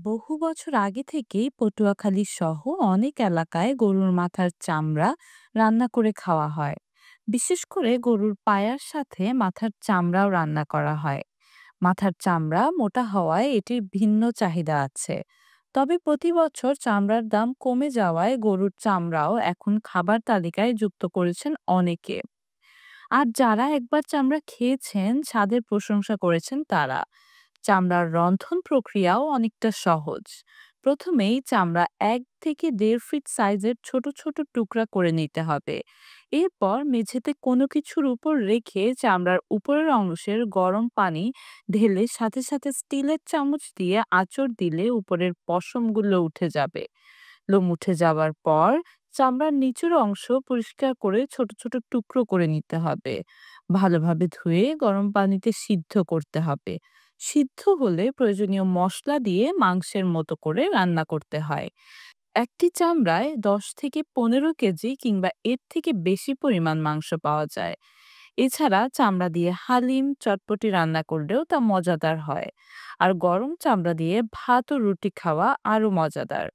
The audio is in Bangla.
বহু বছর আগে থেকেই পটুয়াখালী সহ অনেক এলাকায় গরুর মাথার চামড়া রান্না করে খাওয়া হয়। বিশেষ করে গরুর পায়ার সাথে মাথার চামড়াও রান্না করা হয়। মাথার চামড়া মোটা হওয়ায় এটির ভিন্ন চাহিদা আছে। তবে প্রতি বছর চামড়ার দাম কমে যাওয়ায় গরুর চামড়াও এখন খাবার তালিকায় যুক্ত করেছেন অনেকে। আর যারা একবার চামড়া খেয়েছেন স্বাদের প্রশংসা করেছেন তারা। চামড়ার রন্ধন প্রক্রিয়াও অনেকটা সহজ। প্রথমেই চামড়া 1 থেকে 1.5 ফিট সাইজের ছোট ছোট টুকরা করে নিতে হবে। এরপর মেঝেতে কোনো কিছুর উপর রেখে চামড়ার উপরের অংশের গরম পানি ঢেলে সাথে সাথে স্টিলের চামচ দিয়ে আঁচড় দিলে উপরের পশমগুলো উঠে যাবে। লোম উঠে যাওয়ার পর চামড়ার নিচের অংশ পরিষ্কার করে ছোট ছোট টুকরো করে নিতে হবে। ভালোভাবে ধুয়ে গরম পানিতে সিদ্ধ করতে হবে। সিদ্ধ হলে প্রয়োজনীয় মশলা দিয়ে মাংসের মতো করে রান্না করতে হয়। একটি চামড়ায় 10 থেকে 15 কেজি কিংবা এর থেকে বেশি পরিমাণ মাংস পাওয়া যায়। এছাড়া চামড়া দিয়ে হালিম চটপটি রান্না করলেও তা মজাদার হয়। আর গরম চামড়া দিয়ে ভাত ও রুটি খাওয়া আরো মজাদার।